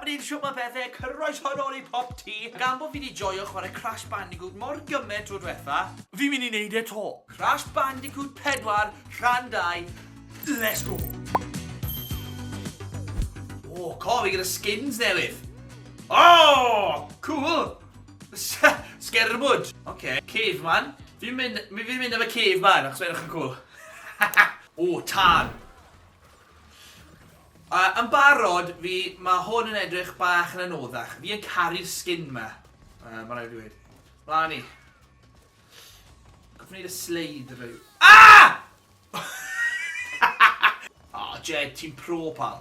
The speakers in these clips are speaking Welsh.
ni'n siwp mae bethau, Croeso nôl i PopT. Gan bod fi wedi joio chwarae Crash Bandicoot mor gymaint tro diwetha, fi'n mynd i wneud e to. Crash Bandicoot 4, rhan 2, let's go. O, cofi gyda skins newydd. Oh, cool. Sgerbwd. Oce, caveman. Fi'n mynd efo caveman, achos mae'n eich cool. O, tân. Yn barod, mae hwn yn edrych bach yn anoddach. Fi yn caru'r skin ma. Mae'n rhaid i dweud. Mlaen ni. Goffwn i wneud y sleid rhaid. Ah! O, Jed, ti'n pro, pal.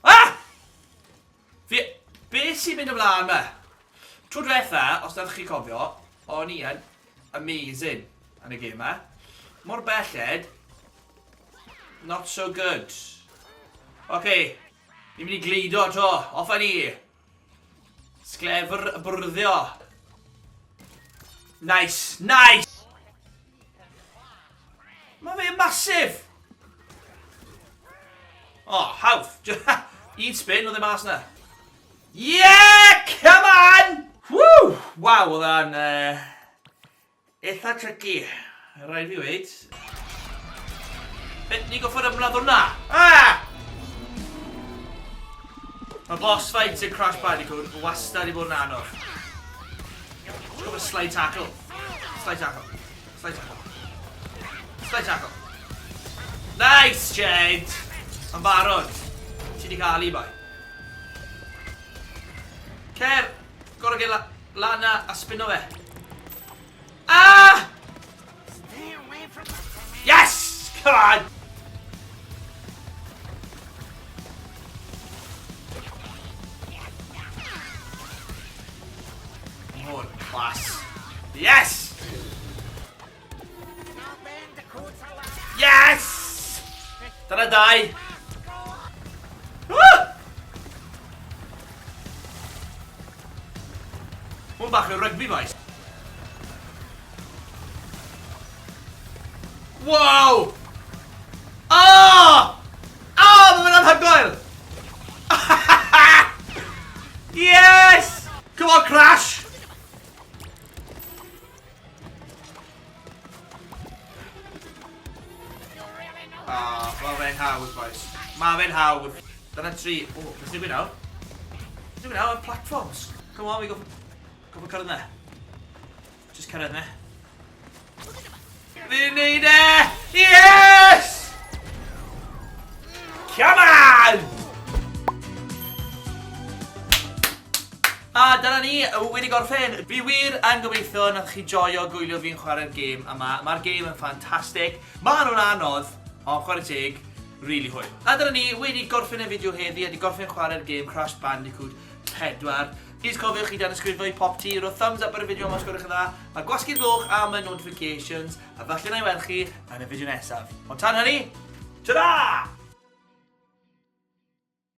Ah! Be sy'n mynd ymlaen ma? Tro diwetha, os ydych chi cofio, o'n i yn amazing yn y gêm ma. Mor belled, not so good. Oce, ni'n mynd i glido to, off a ni. Sglefr y bwrddio. Nice, nice! Mae fe'n masif! O, hawdd. Un spin, oedd e mas na. Yeah! Come on! Woo! Waw, oedd e'n eitha tricky. Rhaid fi weid. Ni goffod ymladd hwnna. Ah! Mae boss fight yn Crash Bandicoot wastad i bod yn anodd. Just gofod slide tackle. Slide tackle. Slide tackle. Slide tackle. Nice, Jade! Yn barod. Ti di cael i bai. Cer! Gorau gael lana a spin o fe. Ah! Yes! Come on! Oh, class. Yes! Yes! Dyna 2. Ah! Hwn bach o rygbi boys. Wow! Oh! Oh, mae fe'n anhygoel! Yes! Come on, Crash! Ah, mae fe'n hawdd, boys. Mae fe'n hawdd. Dyna 3. O, beth yw'n nawr? Beth yw'n nawr? Platforms. Come on, we go for cyrraedd ne. Just cyrraedd ne. Fi'n neud e! Yes! Come on! A dyna ni, wedi gorffen. Fi wir yn gobeithio na chi joio gwylio fi'n chwarae'r gêm yma. Mae'r gêm yn ffantastig. Mae nhw'n anodd, ond chwarae teg, really hwyl. A dyna ni, wedi gorffen y fideo heddi, wedi gorffen chwarae'r gêm Crash Bandicoot 4. Please cofiwch chi Tanysgrifia i PopT, roi thumbs up ar y fideo os gwelwch yn dda. Mae gwasgu'r gloch am y notifications, a falle na i weld chi yn y fideo nesaf. Ond tan hynny, ta-da!